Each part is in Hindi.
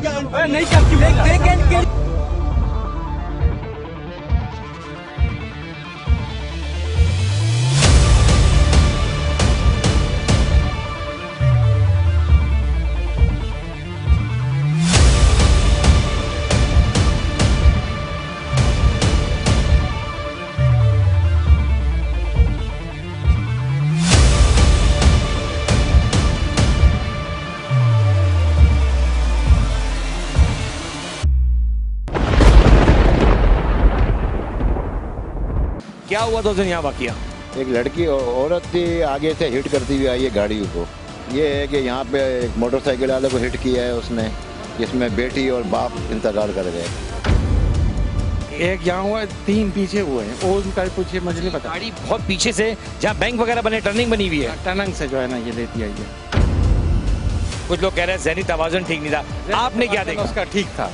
नहीं चलती। क्या हुआ तो यहाँ वाकया? एक लड़की औरत थी, आगे से हिट करती हुई आई है गाड़ी को। ये है कि यहाँ पे एक मोटरसाइकिल वाले को हिट किया है उसने, जिसमें बेटी और बाप इंतकाल कर गए। एक यहाँ हुआ, 3 पीछे हुए हैं, वो उनका पीछे मुझे नहीं पता। गाड़ी बहुत पीछे से, जहाँ बैंक वगैरह बने, टर्निंग बनी हुई है, टनंग से जो है ना ये लेती आई है। कुछ लोग कह रहे हैं ज़हनी तवाज़ुन ठीक नहीं था। आपने क्या देखा? उसका ठीक था।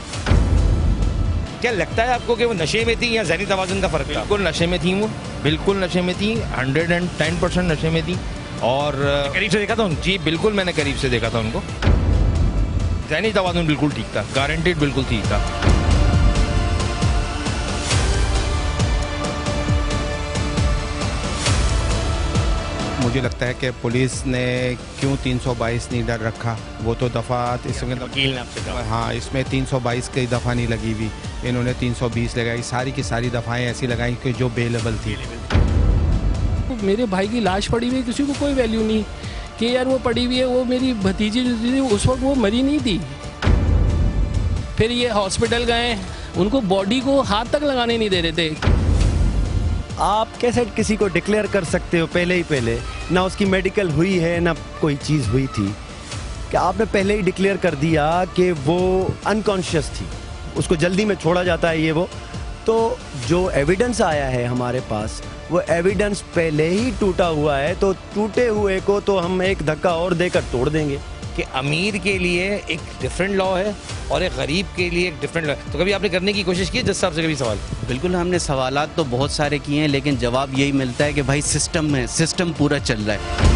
क्या लगता है आपको कि वो नशे में थी या ज़हनी तवाज़ुन का फर्क था? बिल्कुल नशे में थी, वो बिल्कुल नशे में थी, 110% नशे में थी। और करीब से देखा था उनको? जी बिल्कुल, मैंने करीब से देखा था उनको। ज़हनी तवाज़ुन बिल्कुल ठीक था, गारंटेड बिल्कुल ठीक था। मुझे लगता है कि पुलिस ने क्यों 322 नहीं डर रखा, वो तो दफ़ात इसमें वकील ने आपसे कहा। हाँ, इसमें 322 की दफ़ा नहीं लगी हुई, इन्होंने 320 लगाई। सारी की सारी दफ़ाएं ऐसी लगाई कि जो बेलेबल थी। मेरे भाई की लाश पड़ी हुई, किसी को कोई वैल्यू नहीं कि यार वो पड़ी हुई है, वो मेरी भतीजी जो थी उस वक्त वो मरी नहीं थी। फिर ये हॉस्पिटल गए, उनको बॉडी को हाथ तक लगाने नहीं दे रहे थे। आप कैसे किसी को डिक्लेयर कर सकते हो पहले ही पहले, ना उसकी मेडिकल हुई है ना कोई चीज़ हुई थी, कि आपने पहले ही डिक्लेयर कर दिया कि वो अनकॉन्शियस थी, उसको जल्दी में छोड़ा जाता है ये वो। तो जो एविडेंस आया है हमारे पास, वो एविडेंस पहले ही टूटा हुआ है, तो टूटे हुए को तो हम एक धक्का और देकर तोड़ देंगे। कि अमीर के लिए एक डिफरेंट लॉ है और एक गरीब के लिए एक डिफरेंट लॉ है। तो कभी आपने करने की कोशिश की जज साहब से कभी सवाल? बिल्कुल, हमने सवालात तो बहुत सारे किए हैं, लेकिन जवाब यही मिलता है कि भाई सिस्टम में सिस्टम पूरा चल रहा है।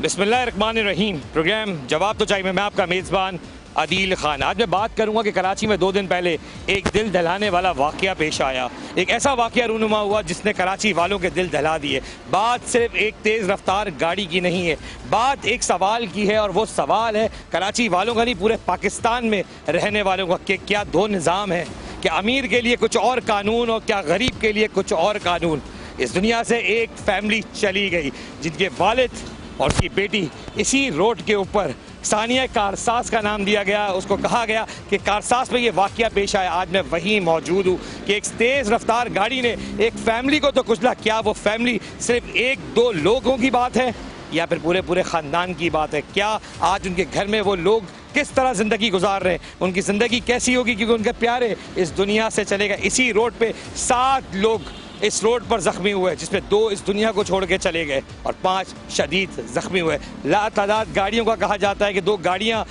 बिस्मिल्लाहिर्रहमानिर्रहीम। प्रोग्राम जवाब तो चाहिए, मैं आपका मेज़बान आदिल खान। आज मैं बात करूंगा कि कराची में 2 दिन पहले एक दिल दहलाने वाला वाक़या पेश आया। एक ऐसा वाक़या रूनुमा हुआ जिसने कराची वालों के दिल दहला दिए। बात सिर्फ एक तेज़ रफ्तार गाड़ी की नहीं है, बात एक सवाल की है, और वो सवाल है कराची वालों का नहीं, पूरे पाकिस्तान में रहने वालों का, कि क्या 2 निज़ाम है? क्या अमीर के लिए कुछ और कानून और क्या गरीब के लिए कुछ और कानून? इस दुनिया से एक फैमिली चली गई जिनके वालिद और उसकी बेटी इसी रोड के ऊपर, सानिया कारसास का नाम दिया गया, उसको कहा गया कि कारसास में ये वाक़या पेश आया। आज मैं वहीं मौजूद हूँ कि एक तेज़ रफ्तार गाड़ी ने एक फैमिली को तो कुचला। क्या वो फैमिली सिर्फ 1-2 लोगों की बात है या फिर पूरे पूरे ख़ानदान की बात है? क्या आज उनके घर में वो लोग किस तरह ज़िंदगी गुजार रहे हैं, उनकी ज़िंदगी कैसी होगी, क्योंकि उनके प्यारे इस दुनिया से चले गए। इसी रोड पे 7 लोग इस रोड पर ज़ख्मी हुए, जिसमें 2 इस दुनिया को छोड़ के चले गए और 5 शदीद ज़ख्मी हुए। लातादाद गाड़ियों का कहा जाता है कि 2 गाड़ियाँ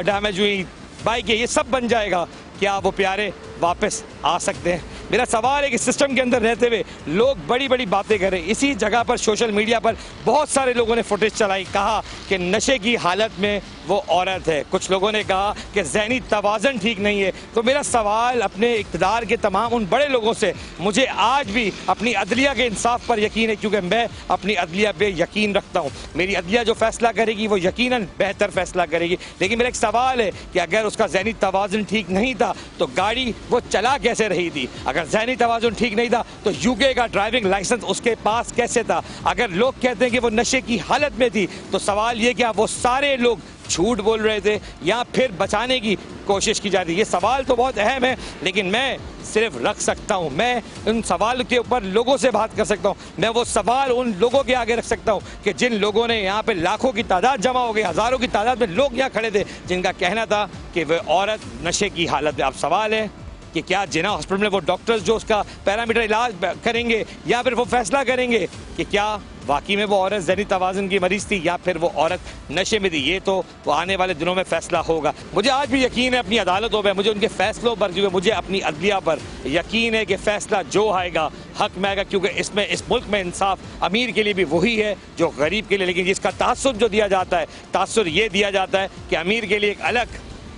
डैमेज हुई, बाइक ये सब बन जाएगा। क्या वो प्यारे वापस आ सकते हैं? मेरा सवाल है कि सिस्टम के अंदर रहते हुए लोग बड़ी बड़ी बातें करें। इसी जगह पर सोशल मीडिया पर बहुत सारे लोगों ने फुटेज चलाई, कहा कि नशे की हालत में वो औरत है। कुछ लोगों ने कहा कि ज़हनी तवाज़ुन ठीक नहीं है। तो मेरा सवाल अपने इक़्तिदार के तमाम उन बड़े लोगों से, मुझे आज भी अपनी अदलिया के इंसाफ पर यकीन है, क्योंकि मैं अपनी अदलिया पे यकीन रखता हूँ। मेरी अदलिया जो फैसला करेगी वो यकीनन बेहतर फैसला करेगी। लेकिन मेरा एक सवाल है कि अगर उसका ज़हनी तवाज़ुन ठीक नहीं था तो गाड़ी वो चला कैसे रही थी? अगर ज़हनी तवाज़ुन ठीक नहीं था तो यूके का ड्राइविंग लाइसेंस उसके पास कैसे था? अगर लोग कहते हैं कि वो नशे की हालत में थी तो सवाल ये, क्या वो सारे लोग झूठ बोल रहे थे या फिर बचाने की कोशिश की जा रही है? ये सवाल तो बहुत अहम है, लेकिन मैं सिर्फ रख सकता हूं, मैं उन सवाल के ऊपर लोगों से बात कर सकता हूं। मैं वो सवाल उन लोगों के आगे रख सकता हूं कि जिन लोगों ने यहाँ पे लाखों की तादाद जमा हो गई, हज़ारों की तादाद में लोग यहाँ खड़े थे, जिनका कहना था कि वह औरत नशे की हालत में। अब सवाल है कि क्या जिना हॉस्पिटल में वो डॉक्टर्स जो उसका पैरामीटर इलाज करेंगे या फिर वो फैसला करेंगे कि क्या वाकई में वो औरत ज़हनी तवाज़ुन की मरीज थी या फिर वो औरत नशे में थी? ये तो वो आने वाले दिनों में फैसला होगा। मुझे आज भी यकीन है अपनी अदालतों पर, मुझे उनके फैसलों पर, क्योंकि मुझे अपनी अदलिया पर यकीन है कि फैसला जो आएगा हक में आएगा, क्योंकि इसमें इस मुल्क में इंसाफ अमीर के लिए भी वही है जो गरीब के लिए। लेकिन जिसका तासुर जो दिया जाता है, तासुर ये दिया जाता है कि अमीर के लिए एक अलग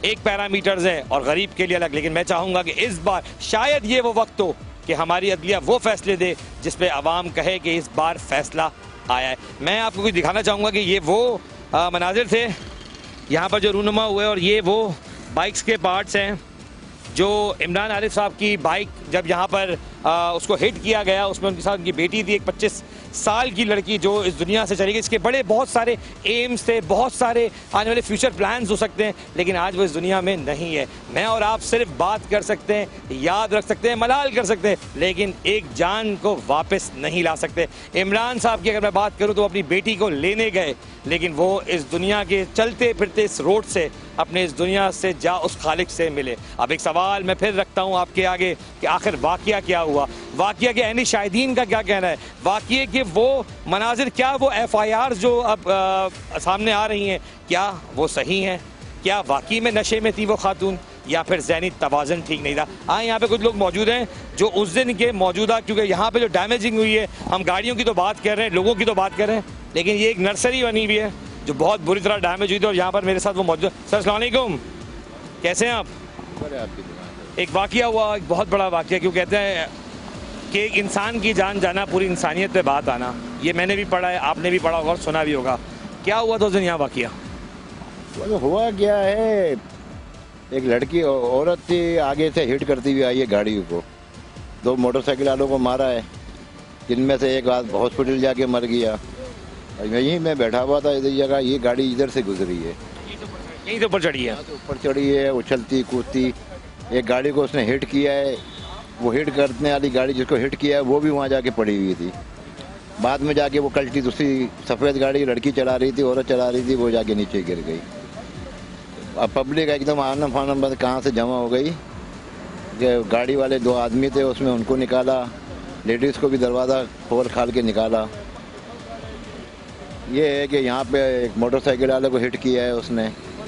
एक पैरामीटर्स हैं और गरीब के लिए अलग। लेकिन मैं चाहूँगा कि इस बार शायद ये वो वक्त हो कि हमारी अदलिया वो फैसले दे जिस पे आवाम कहे कि इस बार फैसला आया है। मैं आपको कुछ दिखाना चाहूँगा कि ये वो मनाजिर थे यहाँ पर जो रूनुमा हुए, और ये वो बाइक्स के पार्ट्स हैं जो इमरान आरिफ साहब की बाइक जब यहाँ पर उसको हिट किया गया, उसमें उनके साथ उनकी बेटी थी, एक 25 साल की लड़की जो इस दुनिया से चली गई। इसके बड़े बहुत सारे एम्स थे, बहुत सारे आने वाले फ्यूचर प्लान्स हो सकते हैं, लेकिन आज वो इस दुनिया में नहीं है। मैं और आप सिर्फ बात कर सकते हैं, याद रख सकते हैं, मलाल कर सकते हैं, लेकिन एक जान को वापस नहीं ला सकते। इमरान साहब की अगर मैं बात करूँ तो अपनी बेटी को लेने गए, लेकिन वो इस दुनिया के चलते फिरते इस रोड से अपने इस दुनिया से जा उस खालिक से मिले। अब एक सवाल मैं फिर रखता हूँ आपके आगे कि आखिर वाकया क्या हुआ, वाकया के ऐनी शाहिदीन का क्या कहना है, वाकये के वो मनाजिर, क्या वो FIR जो अब सामने आ रही हैं, क्या वो सही हैं? क्या वाकई में नशे में थी वो खातून या फिर ज़हनी तवाज़ुन ठीक नहीं था? आए यहाँ पे कुछ लोग मौजूद हैं जो उस दिन के मौजूदा, क्योंकि यहाँ पे जो डैमेजिंग हुई है, हम गाड़ियों की तो बात कर रहे हैं, लोगों की तो बात कर रहे हैं, लेकिन ये एक नर्सरी बनी हुई है जो बहुत बुरी तरह डैमेज हुई थी। और यहाँ पर मेरे साथ वो मौजूद। सर अस्सलाम वालेकुम, कैसे हैं आप? एक वाकया हुआ, एक बहुत बड़ा वाकया, क्यों कहते हैं कि एक इंसान की जान जाना, पूरी इंसानियत पे बात आना। ये मैंने भी पढ़ा है, आपने भी पढ़ा होगा और सुना भी होगा। क्या हुआ था उस दिन यहाँ वाकया? हुआ क्या है, एक लड़की औरत थी, आगे से हिट करती हुई आई है गाड़ी को, 2 मोटरसाइकिल वालों को मारा है, जिनमें से एक आज हॉस्पिटल जाके मर गया। यहीं मैं बैठा हुआ था इधर जगह, ये गाड़ी इधर से गुजरी है, यहीं से ऊपर चढ़ी है, ऊपर चढ़ी है, उछलती कूदती। एक गाड़ी को उसने हिट किया है, वो हिट करने वाली गाड़ी जिसको हिट किया है वो भी वहाँ जाके पड़ी हुई थी। बाद में जाके वो कल्टी दूसरी सफ़ेद गाड़ी लड़की चला रही थी, औरत चला रही थी, वो जाके नीचे गिर गई। अब पब्लिक एकदम आना फाना बंद कहाँ से जमा हो गई। गाड़ी वाले 2 आदमी थे, उसमें उनको निकाला, लेडीज़ को भी दरवाज़ा खोल खाल के निकाला। ये है कि यहाँ पे एक मोटरसाइकिल वाले को हिट किया है उसने,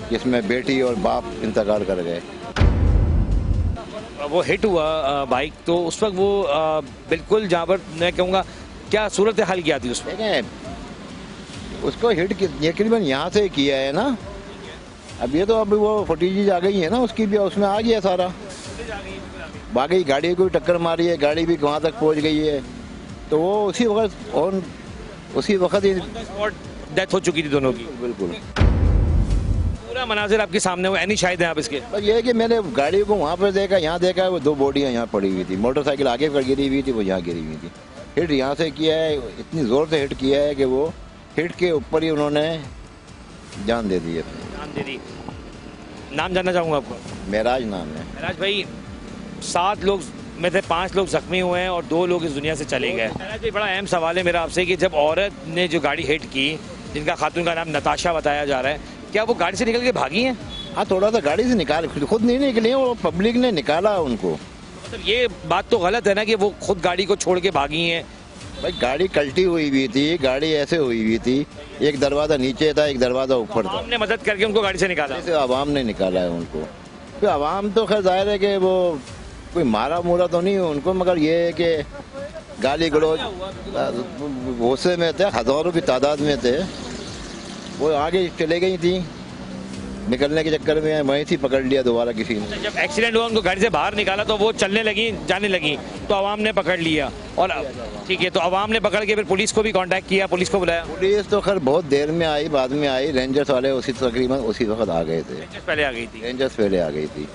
जिसमें बेटी और बाप इंतकाल कर गए। वो हिट हुआ बाइक, तो उस वक्त वो बिल्कुल जहाँ पर मैं कहूँगा, क्या सूरत हाल क्या थी उसमें? उसको हिट तकरीबन यहाँ से किया है ना। अब ये तो अब वो फुटेज आ गई है ना उसकी भी, उसमें आ गया सारा। बाकी गाड़ी को टक्कर मारी है, गाड़ी भी वहाँ तक पहुँच गई है, तो वो उसी वक्त और उसी वक्त ही डेथ हो चुकी थी दोनों की। बिल्कुल पूरा मनाजिर आपके सामने हो, एनी शायद हैं आप इसके? बस ये है कि मैंने गाड़ी को वहाँ पर देखा, यहाँ देखा, वो 2 बॉडियाँ यहाँ पड़ी हुई थी। मोटरसाइकिल आगे पर गिरी हुई थी, वो यहाँ गिरी हुई थी। हिट यहाँ से किया है, इतनी ज़ोर से हिट किया है कि वो हिट के ऊपर ही उन्होंने जान दे दी अपनी। जान दे दी। नाम जानना चाहूँगा आपको? महराज नाम है। महराज भाई, 7 लोग में से 5 लोग जख्मी हुए हैं और 2 लोग इस दुनिया से चले गए। महराज भाई, बड़ा अहम सवाल है मेरा आपसे कि जब औरत ने जो गाड़ी हिट की, जिनका खातून का नाम नताशा बताया जा रहा है, क्या वो गाड़ी से निकल के भागी हैं? हाँ, थोड़ा सा गाड़ी से निकाल, खुद नहीं निकले, वो पब्लिक ने निकाला उनको। मतलब ये बात तो गलत है ना कि वो खुद गाड़ी को छोड़ के भागी हैं। भाई गाड़ी कल्टी हुई थी, गाड़ी ऐसे हुई थी, एक दरवाज़ा नीचे था, एक दरवाज़ा ऊपर था। हमने मदद करके उनको गाड़ी से निकाला। जैसे आवाम ने निकाला है उनको। तो आवाम तो खैर जाहिर है कि वो कोई मारा मूरा तो नहीं है उनको, मगर ये है कि गाली गलौज गुस्से में थे, हज़ारों की तादाद में थे, वो आगे चले गई थी, निकलने के चक्कर में वहीं से पकड़ लिया दोबारा किसी ने। जब एक्सीडेंट हुआ, उनको गाड़ी से बाहर निकाला तो वो चलने लगी, जाने लगी, तो आवाम ने पकड़ लिया। और ठीक है, तो आवाम ने पकड़ के फिर पुलिस को भी कांटेक्ट किया, पुलिस को बुलाया? पुलिस तो खैर बहुत देर में आई, बाद में आई। रेंजर्स वाले तकरीबन उसी वक्त आ गए थे। पहले आ गई थी? रेंजर्स पहले आ गई थी,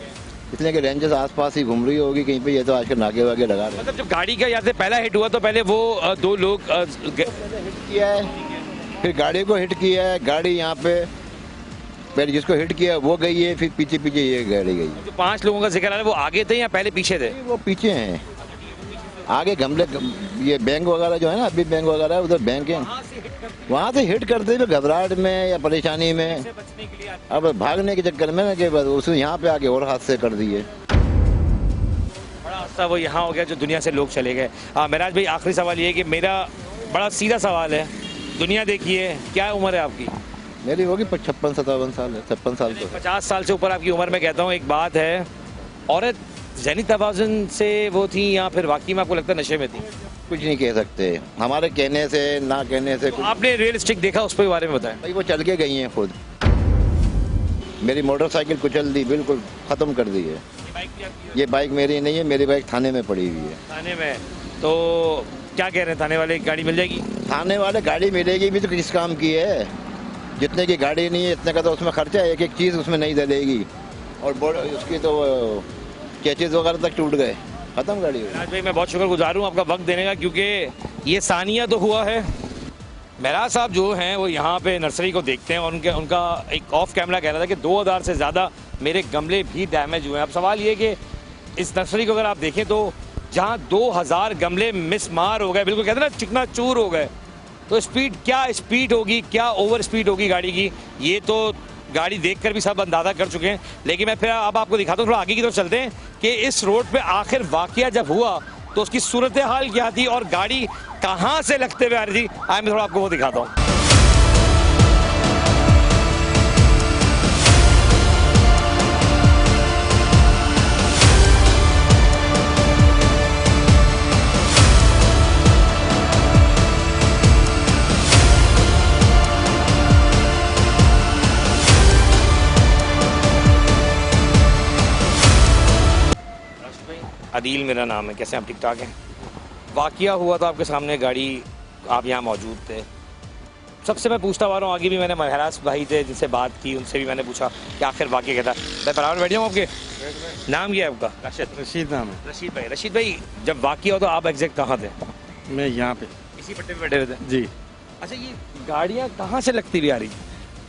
इसलिए कि रेंजर्स आसपास ही घूम रही होगी कहीं पे। ये तो आजकल नाके वाके लगा रहे हैं। मतलब जब गाड़ी का यहाँ से पहला हिट हुआ तो पहले वो 2 लोग हिट किया है, फिर गाड़ी को हिट किया है। गाड़ी यहाँ पे पहले जिसको हिट किया वो गई है, फिर पीछे पीछे ये गाड़ी गई। जो 5 लोगों का जिक्र आ रहा है वो आगे थे या पहले पीछे थे? वो पीछे हैं, आगे गमले ये बैंक वगैरह जो है ना, अभी बैंक वगैरह है, उधर बैंक है, वहाँ से हिट करते थे घबराहट में या परेशानी में, अब भागने के चक्कर में ना कि बस उसने यहाँ पे आके और हादसे कर दिए। बड़ा हादसा वो यहाँ हो गया जो दुनिया से लोग चले गए। महराज भाई, आखिरी सवाल ये कि मेरा बड़ा सीधा सवाल है, दुनिया देखिए, क्या उम्र है आपकी? मेरी होगी 56-57 साल है, 56 साल तो 50 साल से ऊपर आपकी उम्र में कहता हूँ। एक बात है, औरत ज़हनी तवाज़ुन से वो थी या फिर वाकई में आपको लगता है नशे में थी? कुछ नहीं कह सकते, हमारे कहने से ना कहने से कुछ। आपने रियलिस्टिक देखा, उस पर बारे में बताएं। भाई वो चल के गई हैं खुद, मेरी मोटरसाइकिल कुचल दी, बिल्कुल ख़त्म कर दी है। ये बाइक मेरी नहीं है, मेरी बाइक थाने में पड़ी हुई है। थाने में? तो क्या कह रहे हैं थाने वाले, गाड़ी मिल जाएगी? थाने वाले गाड़ी मिलेगी भी तो किस काम की है, जितने की गाड़ी नहीं है इतने का तो उसमें खर्चा है, एक एक चीज़ उसमें नहीं डलेगी, और उसकी तो कैचेज वगैरह तक टूट गए, खत्म गाड़ी। महराज भाई, मैं बहुत शुक्रगुजार हूँ आपका वक्त देने का, क्योंकि ये सानिया तो हुआ है। महराज साहब जो हैं वो यहाँ पे नर्सरी को देखते हैं और उनका एक ऑफ कैमरा कह रहा था कि 2000 से ज़्यादा मेरे गमले भी डैमेज हुए हैं। अब सवाल ये कि इस नर्सरी को अगर आप देखें तो जहाँ 2000 गमले मिसमार हो गए, बिल्कुल कहते हैं ना चिकना चूर हो गए, तो स्पीड क्या स्पीड होगी, क्या ओवर स्पीड होगी गाड़ी की, ये तो गाड़ी देखकर भी सब अंदाजा कर चुके हैं। लेकिन मैं फिर अब आपको दिखाता हूँ, थोड़ा आगे की तरफ चलते हैं कि इस रोड पे आखिर वाकया जब हुआ तो उसकी सूरत हाल क्या थी और गाड़ी कहाँ से लगते हुए आ रही थी। आए मैं थोड़ा आपको वो दिखाता हूँ। अदील मेरा नाम है, कैसे आप? ठीक ठाक हैं। वाकया हुआ तो आपके सामने गाड़ी, आप यहाँ मौजूद थे। सबसे मैं पूछता आ रहा हूँ, आगे भी मैंने महराज भाई थे जिनसे बात की, उनसे भी मैंने पूछा कि आखिर वाकया क्या था। मैं बराबर बैठे हूँ। आपके नाम क्या है आपका? रशीद नाम है। रशीद भाई, जब वाकया हो तो आप एग्जैक्ट कहाँ थे? मैं यहाँ पे इसी पट्टे पे बैठे हुए थे? जी। अच्छा, ये गाड़ियाँ कहाँ से लगती हुई आ रही?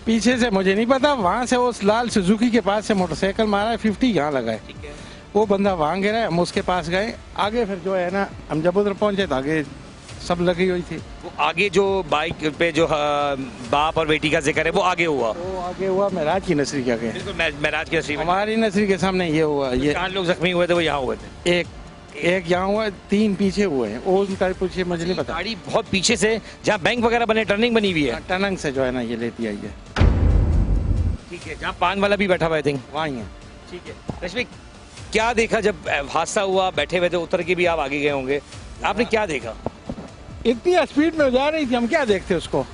पीछे से मुझे नहीं पता, वहाँ से उस लाल सुजुकी के पास से मोटरसाइकिल मारा है, 50 यहाँ लगा है, ठीक है। वो बंदा वहाँ गिरा है, हम उसके पास गए, आगे फिर जो है ना, हम जब उधर पहुँचे तो आगे सब लगी हुई थी। वो आगे जो बाइक पे जो बाप और बेटी का जिक्र है वो आगे हुआ? वो आगे हुआ महराज की नसरी के आगे। बिल्कुल, महराज की नसरी में। हमारी नसरी के सामने ये हुआ। ये 4 लोग जख्मी हुए थे, वो यहाँ हुए थे? एक यहाँ हुआ, 3 पीछे हुए हैं, वो उनका पूछिए, मुझे नहीं पता। गाड़ी बहुत पीछे से, जहाँ बैंक वगैरह बने, टर्निंग बनी हुई है, टनंग से जो है ना ये लेती आई है। ठीक है, जहाँ पान वाला भी बैठा हुआ है, थिंक वहाँ ही है। ठीक है। रश्मि, क्या देखा जब हादसा हुआ? बैठे हुए थे, उतर के भी आप आगे गए होंगे, आपने क्या देखा? इतनी स्पीड में जा रही थी, हम क्या देखते उसको,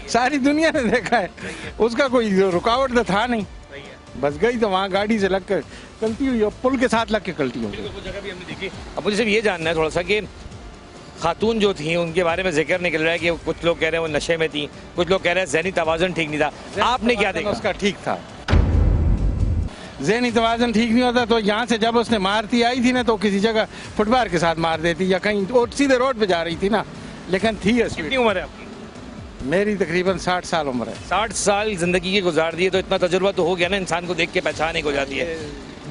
सारी दुनिया ने देखा है, उसका कोई रुकावट तो था नहीं, बस गई तो वहाँ गाड़ी से लग कर कल्टी हुई, और पुल के साथ लग के कल्टी हो गई। कुछ जगह भी हमने देखी। अब मुझे सिर्फ ये जानना है थोड़ा सा कि खातून जो थी उनके बारे में जिक्र निकल रहा है कि कुछ लोग कह रहे हैं वो नशे में थी, कुछ लोग कह रहे हैं ज़हनी तवाज़ुन ठीक नहीं था, आपने क्या देखा? उसका ठीक था, ज़हनी तवाज़ुन ठीक नहीं होता तो यहाँ से जब उसने मारती आई थी ना, तो किसी जगह फुटबार के साथ मार देती या कहीं, और सीधे रोड पे जा रही थी ना, लेकिन थी। कितनी उम्र है आपकी? मेरी तकरीबन 60 साल उम्र है। 60 साल जिंदगी की गुजार दी है, तो इतना तजुर्बा तो हो गया ना, इंसान को देख के पहचान एक हो जाती है।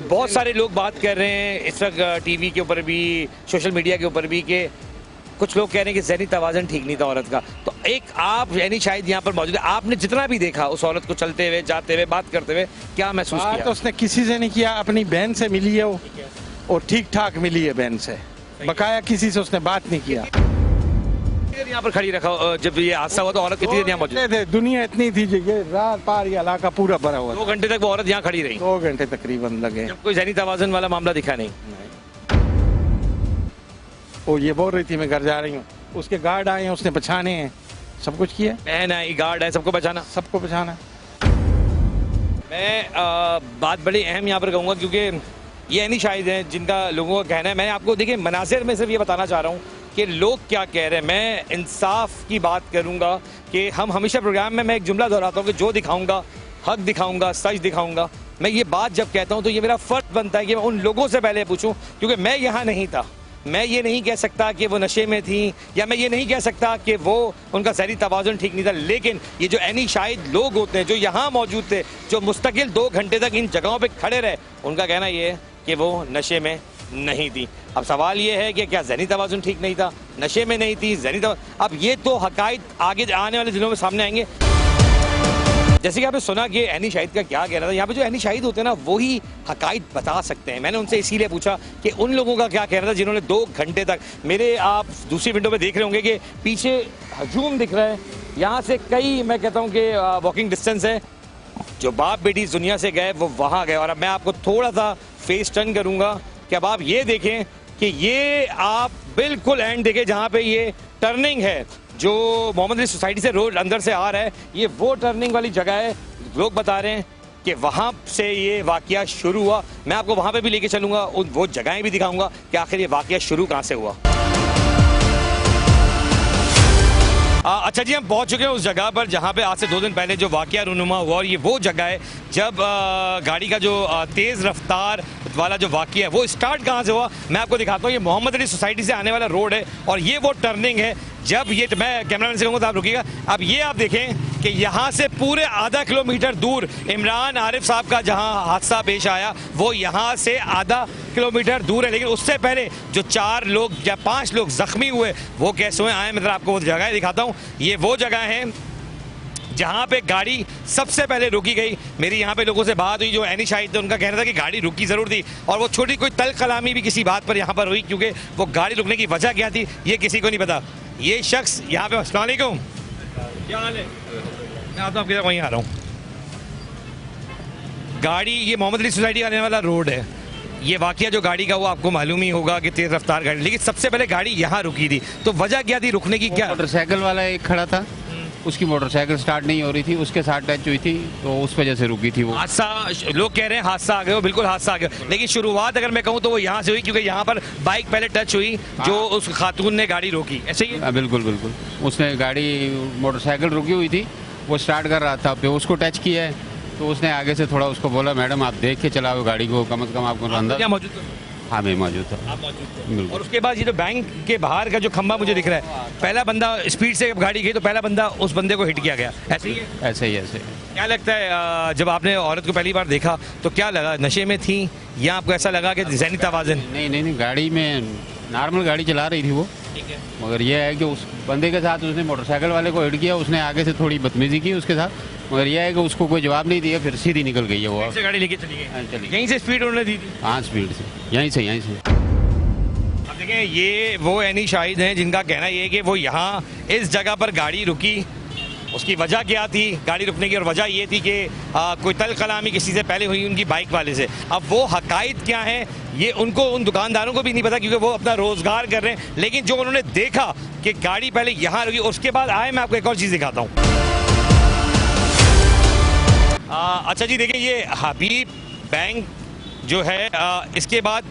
बहुत सारे लोग बात कर रहे हैं इस वक्त टीवी के ऊपर भी, सोशल मीडिया के ऊपर भी, कि कुछ लोग कह रहे हैं कि ज़हनी तवाज़ुन ठीक नहीं था औरत का। तो एक आप यानी शायद यहाँ पर मौजूद है, आपने जितना भी देखा उस औरत को चलते हुए, जाते हुए, बात करते हुए, क्या महसूस किया? तो उसने किसी से नहीं किया, अपनी बहन से मिली है वो, और ठीक ठाक मिली है बहन से, बकाया किसी से उसने बात नहीं किया। यहाँ पर खड़ी रखा, जब ये हादसा हुआ तो औरत कितनी देर यहाँ मौजूद थे? दुनिया इतनी थी, ये रात पार ये इलाका पूरा भरा हुआ। 2 घंटे तक वो औरत यहाँ खड़ी रही? 2 घंटे तकरीबन लगे। जब कोई ज़हनी तवाज़ुन वाला मामला दिखा नहीं? वो ये बोल रही थी मैं घर जा रही हूँ, उसके गार्ड आए हैं, उसने बचाने हैं, सब कुछ किया। बहन आई, गार्ड है, सबको बचाना? सबको बचाना। मैं बात बड़ी अहम यहाँ पर कहूँगा, क्योंकि ये नहीं शायद हैं जिनका लोगों का कहना है। मैं आपको देखिए मनाज़िर में सिर्फ ये बताना चाह रहा हूँ कि लोग क्या कह रहे हैं। मैं इंसाफ की बात करूँगा कि हम हमेशा प्रोग्राम में मैं एक जुमला दोहराता हूँ कि जो दिखाऊँगा हक दिखाऊँगा, सच दिखाऊँगा। मैं ये बात जब कहता हूँ तो ये मेरा फ़र्ज बनता है कि मैं उन लोगों से पहले पूछूँ, क्योंकि मैं यहाँ नहीं था, मैं ये नहीं कह सकता कि वो नशे में थी, या मैं ये नहीं कह सकता कि वो उनका ज़हनी तवाज़ुन ठीक नहीं था, लेकिन ये जो ऐनी शाहिद लोग होते हैं जो यहाँ मौजूद थे, जो मुस्तकिल 2 घंटे तक इन जगहों पे खड़े रहे, उनका कहना ये है कि वो नशे में नहीं थी। अब सवाल ये है कि क्या ज़हनी तवाज़ुन ठीक नहीं था, नशे में नहीं थी, अब ये तो हक़ाइक़ आगे आने वाले दिनों में सामने आएंगे। जैसे कि आपने सुना कि ऐनी शाहिद का क्या कहना था, यहाँ पे जो ऐनी शाहिद होते हैं ना वही हक़ाइक़ बता सकते हैं। मैंने उनसे इसीलिए पूछा कि उन लोगों का क्या कहना था जिन्होंने 2 घंटे तक, मेरे आप दूसरी विंडो में देख रहे होंगे कि पीछे हजूम दिख रहा है, यहाँ से कई मैं कहता हूँ कि वॉकिंग डिस्टेंस है। जो बाप बेटी इस दुनिया से गए वो वहाँ गए। और अब मैं आपको थोड़ा सा फेस टर्न करूँगा कि अब आप ये देखें कि ये आप बिल्कुल एंड देखें जहाँ पे ये टर्निंग है जो मोहम्मद अली सोसाइटी से रोड अंदर से आ रहा है, ये वो टर्निंग वाली जगह है। लोग बता रहे हैं कि वहाँ से ये वाकया शुरू हुआ। मैं आपको वहाँ पे भी लेके चलूँगा, वो जगहें भी दिखाऊँगा कि आखिर ये वाकया शुरू कहाँ से हुआ। अच्छा जी, हम पहुंच चुके हैं उस जगह पर जहां पे आज से 2 दिन पहले जो वाकया रूनुमा हुआ, और ये वो जगह है जब गाड़ी का जो तेज़ रफ्तार वाला जो वाकया है वो स्टार्ट कहां से हुआ। मैं आपको दिखाता हूँ, ये मोहम्मद अली सोसाइटी से आने वाला रोड है और ये वो टर्निंग है। जब ये, मैं कैमरामैन से कहूँगा तो आप रुकिएगा, अब ये आप देखें कि यहाँ से पूरे आधा किलोमीटर दूर इमरान आरिफ साहब का जहाँ हादसा पेश आया वो यहाँ से आधा किलोमीटर दूर है। लेकिन उससे पहले जो 4 लोग या 5 लोग जख्मी हुए वो कैसे हुए आए, मतलब आपको वो जगह दिखाता हूँ। ये वो जगह है जहाँ पे गाड़ी सबसे पहले रुकी गई। मेरी यहाँ पे लोगों से बात हुई जो ऐनी शाहिद थे, उनका कहना था कि गाड़ी रुकी ज़रूर थी और वो छोटी कोई तल कलामी भी किसी बात पर यहाँ पर हुई, क्योंकि वो गाड़ी रुकने की वजह क्या थी ये किसी को नहीं पता। ये शख्स यहाँ पे, अस्सलाम वालेकुम, क्या हाल है? मैं आता हूँ आपके वहीं आ रहा हूँ। गाड़ी, ये मोहम्मद अली सोसाइटी आने वाला रोड है, ये वाकया जो गाड़ी का वो आपको मालूम ही होगा कि तेज़ रफ्तार गाड़ी, लेकिन सबसे पहले गाड़ी यहाँ रुकी थी, तो वजह क्या थी रुकने की? क्या मोटरसाइकिल वाला एक खड़ा था, उसकी मोटरसाइकिल स्टार्ट नहीं हो रही थी, उसके साथ टच हुई थी तो उस वजह से रुकी थी वो। हादसा, लोग कह रहे हैं हादसा आ गया, बिल्कुल हादसा आ गया, लेकिन शुरुआत अगर मैं कहूँ तो वो यहाँ से हुई क्योंकि यहाँ पर बाइक पहले टच हुई जो उस खातून ने गाड़ी रोकी, ऐसे ही? बिल्कुल बिल्कुल, उसने गाड़ी, मोटरसाइकिल रुकी हुई थी, वो स्टार्ट कर रहा था, फिर उसको टच किया है तो उसने आगे से थोड़ा उसको बोला मैडम आप देख के चलाओ गाड़ी को, कम से कम आपको अंदर। क्या मौजूद? हाँ मैं मौजूद था। आप मौजूद थे। और उसके बाद ये जो बैंक के बाहर का जो खंभा मुझे दिख रहा है, पहला बंदा स्पीड से गाड़ी गई तो पहला बंदा उस बंदे को हिट किया गया, ऐसे ही है? ऐसे ही ऐसे। क्या लगता है जब आपने औरत को पहली बार देखा तो क्या लगा, नशे में थी या आपको ऐसा लगा कि ज़हनी तवाज़ुन? नहीं, गाड़ी में नॉर्मल गाड़ी चला रही थी वो, मगर यह है कि उस बंदे के साथ उसने मोटरसाइकिल वाले को हिट किया, उसने आगे से थोड़ी बदतमीजी की उसके साथ, मगर यह है कि उसको कोई जवाब नहीं दिया, फिर सीधी निकल गई है वो, से गाड़ी लेके चली गई। चली यहीं से स्पीड उन्होंने दी थी? हाँ स्पीड से, यहीं से। अब देखें, ये वो ऐनी शाहिद हैं जिनका कहना ये है कि वो यहाँ इस जगह पर गाड़ी रुकी, उसकी वजह क्या थी गाड़ी रुकने की, और वजह ये थी कि कोई तल कलामी किसी से पहले हुई उनकी बाइक वाले से। अब वो हक़ाइक़ क्या हैं ये उनको, उन दुकानदारों को भी नहीं पता क्योंकि वो अपना रोज़गार कर रहे हैं, लेकिन जो उन्होंने देखा कि गाड़ी पहले यहाँ रुकी, उसके बाद आए, मैं आपको एक और चीज़ दिखाता हूँ। अच्छा जी, देखिए ये हबीब बैंक जो है, इसके बाद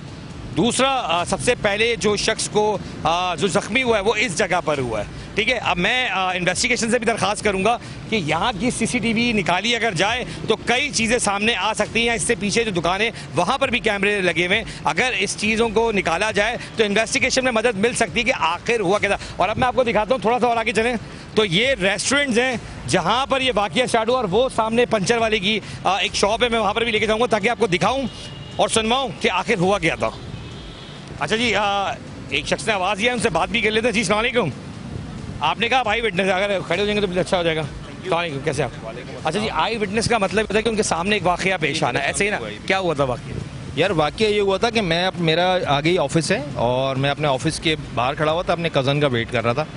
दूसरा सबसे पहले जो शख्स को जो ज़ख्मी हुआ है वो इस जगह पर हुआ है, ठीक है। अब मैं इन्वेस्टिगेशन से भी दरख्वास्त करूंगा कि यहाँ की CCTV निकाली अगर जाए तो कई चीज़ें सामने आ सकती हैं। इससे पीछे जो दुकानें वहाँ पर भी कैमरे लगे हुए हैं, अगर इस चीज़ों को निकाला जाए तो इन्वेस्टिगेशन में मदद मिल सकती है कि आखिर हुआ क्या था। और अब मैं आपको दिखाता हूँ, थोड़ा सा और आगे चलें तो ये रेस्टोरेंट्स हैं जहाँ पर ये वाकया स्टार्ट हुआ, और वो सामने पंचर वाले की एक शॉप है, मैं वहाँ पर भी लेके जाऊँगा ताकि आपको दिखाऊँ और सुनवाऊँ कि आखिर हुआ क्या था। अच्छा जी, एक शख्स ने आवाज़ दिया, उनसे बात भी कर लेते हैं। जी अस्सलाम वालेकुम, आपने कहा आई विटनेस, अगर खड़े हो जाएंगे तो अच्छा हो जाएगा। अस्सलाम, कैसे आप? अच्छा जी, आई विटनेस का मतलब होता है कि उनके सामने एक वाकया पेश आना, ऐसे ही ना? क्या हुआ था वाकया? यार वाकया ये हुआ था कि मेरा आगे ही ऑफिस है और मैं अपने ऑफिस के बाहर खड़ा हुआ था, अपने कज़न का वेट कर रहा था,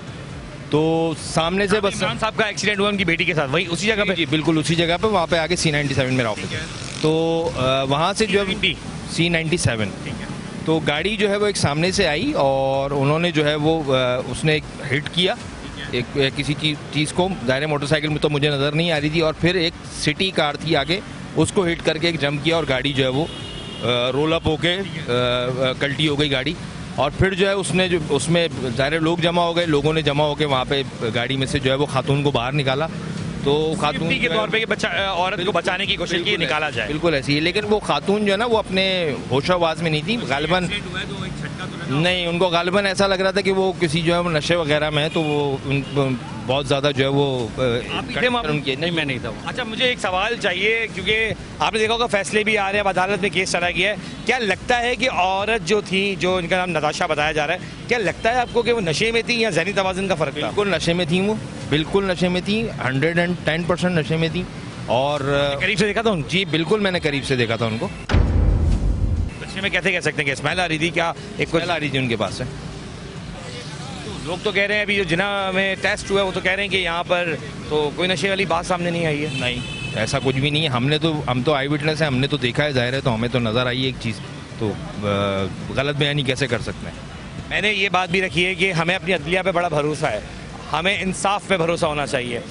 तो सामने से बस इमरान साहब का एक्सीडेंट हुआ उनकी बेटी के साथ, वही उसी जगह पे? जी बिल्कुल उसी जगह पे, वहाँ पे आगे C97 मेरा ऑफिस है, तो वहाँ से जो है C97, तो गाड़ी जो है वो एक सामने से आई और उन्होंने जो है वो उसने एक हिट किया एक किसी चीज़ को, दायरे मोटरसाइकिल में तो मुझे नज़र नहीं आ रही थी, और फिर एक सिटी कार थी आगे, उसको हिट करके एक जंप किया और गाड़ी जो है वो रोल अप होके कल्टी हो गई गाड़ी। और फिर जो है उसने जो उसमें ज़ाहिर लोग जमा हो गए, लोगों ने जमा होकर वहाँ पे गाड़ी में से जो है वो खातून को बाहर निकाला, तो खातून के तौर पे औरत को बचाने की कोशिश की, निकाला जाए, बिल्कुल ऐसी है, लेकिन वो खातून जो है ना वो अपने होशावाज में नहीं थी, गालिबन नहीं, उनको गालिबन ऐसा लग रहा था कि वो किसी जो है वो नशे वगैरह में है, तो वो बहुत ज़्यादा जो है वो उनके नहीं, मैं नहीं था। अच्छा, मुझे एक सवाल चाहिए, क्योंकि आपने देखा होगा फैसले भी आ रहे हैं, अब अदालत में केस चला गया है। क्या लगता है कि औरत जो थी, जो इनका नाम नताशा बताया जा रहा है, क्या लगता है आपको कि वो नशे में थी या ज़हनी तवाज़ुन का फ़र्क था? बिल्कुल नशे में थी, वो बिल्कुल नशे में थी, 110% नशे में थी। और करीब से देखा था उनको? जी बिल्कुल, मैंने करीब से देखा था उनको। नशे में कैसे कह सकते हैं कि स्मेल आ रही थी? क्या एक स्मेल आ रही थी उनके पास से। लोग तो कह रहे हैं, अभी जो जिना में टेस्ट हुआ है वो तो कह रहे हैं कि यहाँ पर तो कोई नशे वाली बात सामने नहीं आई है। नहीं, ऐसा कुछ भी नहीं है। हम तो आई विटनेस है, हमने तो देखा है, जाहिर है, तो हमें तो नज़र आई है एक चीज़, तो गलत बयानी कैसे कर सकते हैं। मैंने ये बात भी रखी है कि हमें अपनी अदलिया पे बड़ा भरोसा है, हमें इंसाफ पे भरोसा होना चाहिए।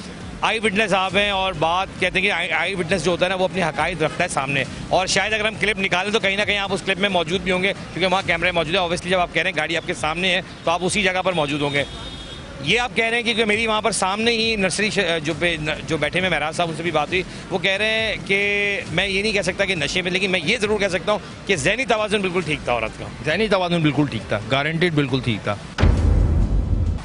आई विटनेस आप हैं और बात कहते हैं कि आई विटनेस जो होता है ना, वो अपनी हकायत रखता है सामने, और शायद अगर हम क्लिप निकालें तो कहीं ना कहीं आप उस क्लिप में मौजूद भी होंगे, क्योंकि वहाँ कैमरे मौजूद है। ऑब्वियसली जब आप कह रहे हैं गाड़ी आपके सामने है तो आप उसी जगह पर मौजूद होंगे। ये आप कह रहे हैं कि मेरी वहाँ पर सामने ही नर्सरी जो बैठे में महराज साहब, उनसे भी बात हुई, वो कह रहे हैं कि मैं ये नहीं कह सकता कि नशे में, लेकिन मैं ये ज़रूर कह सकता हूँ कि ज़हनी तवाज़ुन बिल्कुल ठीक था औरत का। ज़हनी तवाज़ुन बिल्कुल ठीक था, गारंटेड बिल्कुल ठीक था।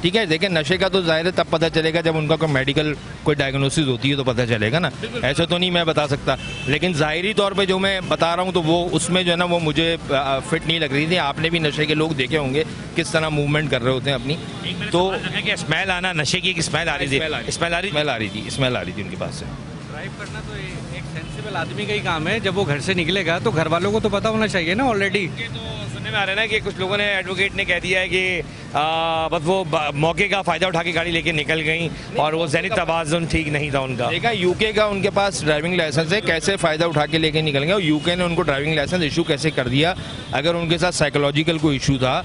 ठीक है, देखिए नशे का तो जाहिर है तब पता चलेगा जब उनका कोई मेडिकल कोई डायग्नोसिस होती है तो पता चलेगा ना, ऐसा तो नहीं मैं बता सकता। लेकिन ज़ाहिरी तौर पे जो मैं बता रहा हूँ तो वो उसमें जो है ना वो मुझे फिट नहीं लग रही थी। आपने भी नशे के लोग देखे होंगे किस तरह मूवमेंट कर रहे होते हैं अपनी, तो स्मेल आना, नशे की स्मेल आ रही थी, स्मेल आ रही थी उनके पास से। ड्राइव करना तो एक सेंसिबल आदमी का ही काम है। जब वो घर से निकलेगा तो घर वालों को तो पता होना चाहिए ना ऑलरेडी। सुनने में आ रहा है ना कि कुछ लोगों ने, एडवोकेट ने कह दिया है कि बस वो मौके का फ़ायदा उठा के गाड़ी लेके निकल गई और वो ज़हनी तवाज़ुन ठीक नहीं था उनका। देखा, यूके का उनके पास ड्राइविंग लाइसेंस है, कैसे फ़ायदा उठा के लेके निकल गए और यूके ने उनको ड्राइविंग लाइसेंस इशू कैसे कर दिया, अगर उनके साथ साइकोलॉजिकल कोई इशू था।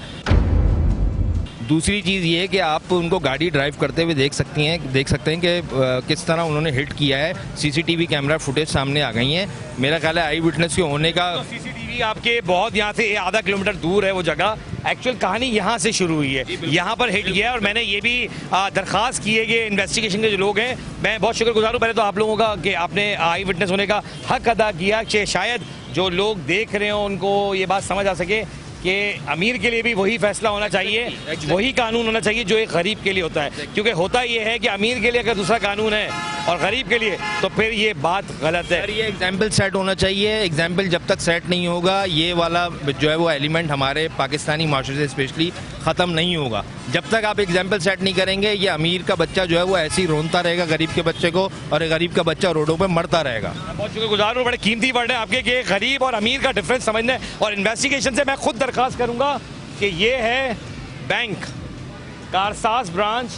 दूसरी चीज़ ये है कि आप उनको गाड़ी ड्राइव करते हुए देख सकते हैं कि किस तरह उन्होंने हिट किया है। सीसीटीवी कैमरा फुटेज सामने आ गई हैं। मेरा ख्याल है आई विटनेस के होने का, तो सीसीटीवी आपके बहुत यहाँ से आधा किलोमीटर दूर है वो जगह। एक्चुअल कहानी यहाँ से शुरू हुई है, यहाँ पर हिट किया है। और मैंने ये भी दरख्वास्त की है कि इन्वेस्टिगेशन के जो लोग हैं, मैं बहुत शुक्रगुजार हूँ पहले तो आप लोगों का कि आपने आई विटनेस होने का हक अदा किया, कि शायद जो लोग देख रहे हो उनको ये बात समझ आ सके कि अमीर के लिए भी वही फैसला होना चाहिए, वही कानून होना चाहिए जो एक गरीब के लिए होता है। क्योंकि होता ये है कि अमीर के लिए अगर दूसरा कानून है और गरीब के लिए, तो फिर ये बात गलत है। ये एग्जाम्पल सेट होना चाहिए। एग्जाम्पल जब तक सेट नहीं होगा, ये वाला जो है वो एलिमेंट हमारे पाकिस्तानी माशरे से स्पेशली ख़त्म नहीं होगा। जब तक आप एग्जाम्पल सेट नहीं करेंगे, ये अमीर का बच्चा जो है वो ऐसे ही रोनता रहेगा गरीब के बच्चे को, और गरीब का बच्चा रोडों पर मरता रहेगा। बहुत शुक्रगुजार हूँ, बड़े कीमती वर्ड है आपके कि गरीब और अमीर का डिफरेंस समझने। और इन्वेस्टिगेशन से मैं खुद दरख्वास्त करूँगा कि ये है बैंक कारसाज ब्रांच,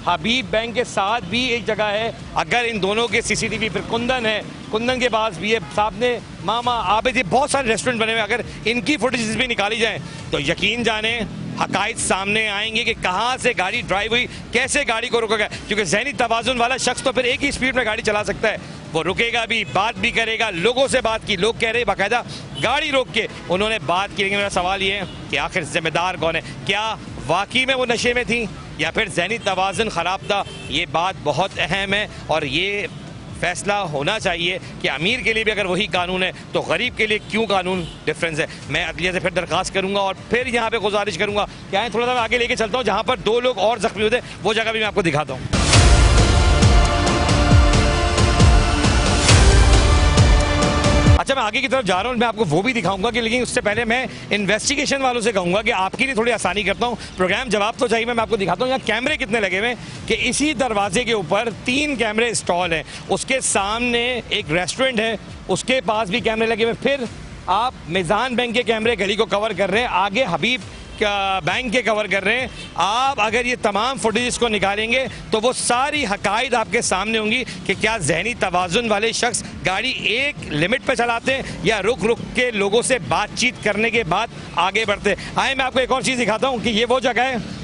हबीब बैंक के साथ भी एक जगह है। अगर इन दोनों के सीसीटीवी, फिर कुंदन है, कुंदन के पास भी है, सामने मामा आबिद, ये बहुत सारे रेस्टोरेंट बने हुए, अगर इनकी फुटेज भी निकाली जाए तो यकीन जाने हकायत सामने आएंगे कि कहाँ से गाड़ी ड्राइव हुई, कैसे गाड़ी को रोका गया। क्योंकि ज़हनी तवाज़ुन वाला शख्स तो फिर एक ही स्पीड में गाड़ी चला सकता है, वो रुकेगा भी, बात भी करेगा। लोगों से बात की, लोग कह रहे हैं बाकायदा गाड़ी रोक के उन्होंने बात की। लेकिन मेरा सवाल ये है कि आखिर जिम्मेदार कौन है? क्या वाकई में वो नशे में थी या फिर ज़हनी तवाज़ुन ख़राब था? ये बात बहुत अहम है और ये फैसला होना चाहिए कि अमीर के लिए भी अगर वही कानून है तो गरीब के लिए क्यों कानून डिफरेंस है। मैं अदलिया से फिर दरख्वास्त करूंगा और फिर यहाँ पे गुजारिश करूंगा कि आए थोड़ा सा आगे लेके चलता हूँ, जहाँ पर 2 लोग और जख्मी होते, वो जगह भी मैं आपको दिखाता हूँ। अच्छा, मैं आगे की तरफ जा रहा हूँ, मैं आपको वो भी दिखाऊंगा कि, लेकिन उससे पहले मैं इन्वेस्टिगेशन वालों से कहूँगा कि आपके लिए थोड़ी आसानी करता हूँ। प्रोग्राम जवाब तो चाहिए, मैं आपको दिखाता हूँ यहाँ कैमरे कितने लगे हुए हैं कि इसी दरवाजे के ऊपर 3 कैमरे इंस्टॉल हैं। उसके सामने एक रेस्टोरेंट है, उसके पास भी कैमरे लगे हुए। फिर आप मिजान बैंक के कैमरे गली को कवर कर रहे हैं, आगे हबीब बैंक के कवर कर रहे हैं। आप अगर ये तमाम फुटेज को निकालेंगे तो वो सारी हकायत आपके सामने होंगी कि क्या ज़हनी तवाज़ुन वाले शख्स गाड़ी एक लिमिट पे चलाते हैं या रुक रुक के लोगों से बातचीत करने के बाद आगे बढ़ते। आए मैं आपको एक और चीज़ दिखाता हूँ कि ये वो जगह है।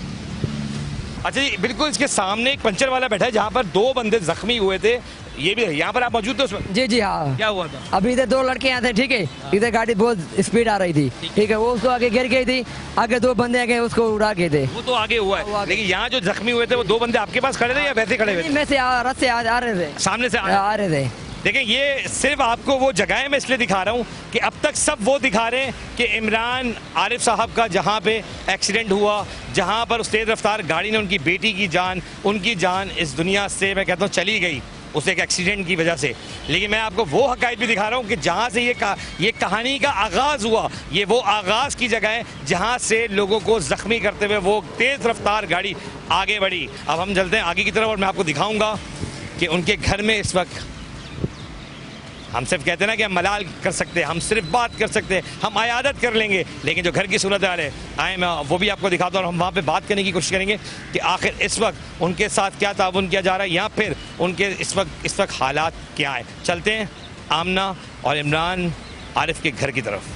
अच्छा जी, बिल्कुल इसके सामने एक पंचर वाला बैठा है जहाँ पर 2 बंदे जख्मी हुए थे। ये भी यहाँ पर आप मौजूद थे उसमें? जी जी हाँ। क्या हुआ था? अभी इधर 2 लड़के यहाँ थे, ठीक है, इधर गाड़ी बहुत स्पीड आ रही थी, ठीक है, वो उसको आगे गिर गई थी, आगे 2 बंदे आगे उसको उड़ा गए थे। वो तो आगे हुआ है, लेकिन यहाँ जो जख्मी हुए थे वो 2 बंदे आपके पास खड़े थे या वैसे खड़े हुए थे? में से रस से आ रहे थे, सामने से आ रहे थे। देखें, ये सिर्फ आपको वो जगहें मैं इसलिए दिखा रहा हूँ कि अब तक सब वो दिखा रहे हैं कि इमरान आरिफ साहब का जहाँ पे एक्सीडेंट हुआ, जहाँ पर उस तेज़ रफ्तार गाड़ी ने उनकी बेटी की जान, उनकी जान इस दुनिया से मैं कहता हूँ चली गई उस एक एक्सीडेंट की वजह से। लेकिन मैं आपको वो हक़ाइक़ भी दिखा रहा हूँ कि जहाँ से ये कहानी का आगाज़ हुआ, ये वो आगाज़ की जगह है जहाँ से लोगों को ज़ख्मी करते हुए वो तेज़ रफ्तार गाड़ी आगे बढ़ी। अब हम चलते हैं आगे की तरफ और मैं आपको दिखाऊँगा कि उनके घर में इस वक्त, हम सिर्फ कहते हैं ना कि हम मलाल कर सकते हैं, हम सिर्फ बात कर सकते हैं, हम आयादत कर लेंगे, लेकिन जो घर की सूरत हाल है आए मैं वो भी आपको दिखाता हूँ और हम वहाँ पे बात करने की कोशिश करेंगे कि आखिर इस वक्त उनके साथ क्या ताउन किया जा रहा है या फिर उनके इस वक्त हालात क्या हैं। चलते हैं आमना और इमरान आरिफ के घर की तरफ।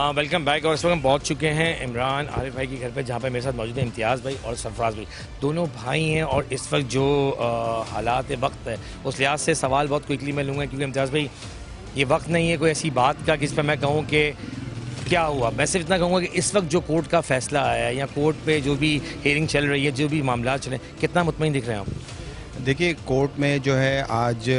Welcome back. और इस वक्त हम पहुँच चुके हैं इमरान आरिफ भाई के घर पे, जहाँ पे मेरे साथ मौजूद है इम्तियाज़ भाई और सरफराज भाई। दोनों भाई हैं और इस वक्त जो हालात वक्त है उस लिहाज से सवाल बहुत क्विकली मैं लूँगा, क्योंकि इम्तियाज़ भाई ये वक्त नहीं है कोई ऐसी बात का जिस पर मैं कहूँ कि क्या हुआ। मैं सिर्फ इतना कहूँगा कि इस वक्त जो कोर्ट का फैसला आया है या कोर्ट पर जो भी हियरिंग चल रही है, जो भी मामला चले, कितना मुतमईन दिख रहे हैं आप? देखिए, कोर्ट में जो है आज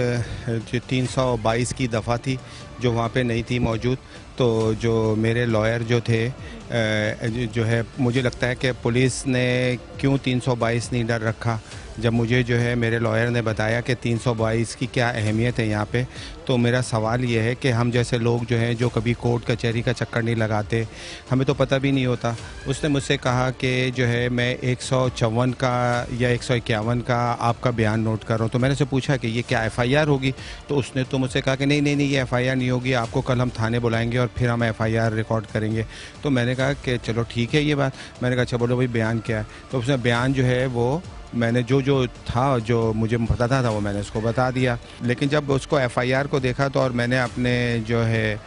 जो 322 की दफ़ा थी जो वहाँ पे नहीं थी मौजूद, तो जो मेरे लॉयर जो थे जो है, मुझे लगता है कि पुलिस ने क्यों 322 नहीं डर रखा। जब मुझे जो है मेरे लॉयर ने बताया कि 322 की क्या अहमियत है यहाँ पे, तो मेरा सवाल ये है कि हम जैसे लोग जो हैं जो कभी कोर्ट कचहरी का चक्कर नहीं लगाते, हमें तो पता भी नहीं होता। उसने मुझसे कहा कि जो है मैं 154 का या 151 का आपका बयान नोट कर रहा हूँ। तो मैंने उससे पूछा कि ये क्या FIR होगी, तो उसने तो मुझसे कहा कि नहीं नहीं नहीं, ये FIR नहीं होगी, आपको कल हम थाने बुलाएंगे और फिर हम FIR रिकॉर्ड करेंगे। तो मैंने कहा कि चलो ठीक है ये बात। मैंने कहा अच्छा बोलो भाई बयान क्या है। तो उसने बयान जो है वो मैंने जो था, जो मुझे पता था वो मैंने उसको बता दिया। लेकिन जब उसको FIR को देखा तो, और मैंने अपने जो है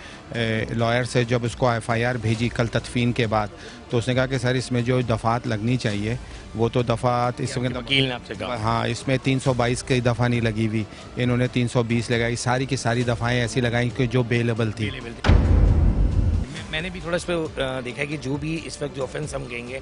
लॉयर से जब उसको FIR भेजी कल तदफीन के बाद, तो उसने कहा कि सर इसमें जो दफ़ात लगनी चाहिए वो तो दफ़ात इसमें वकील ने आपसे कहा, हाँ इसमें 322 की दफ़ा नहीं लगी हुई, इन्होंने 320 लगाई। सारी की सारी दफ़ाएँ ऐसी लगाई कि जो बेलेबल थी। मैंने भी थोड़ा इस पर देखा है कि जो भी इस वक्त जो ऑफेंस हम कहेंगे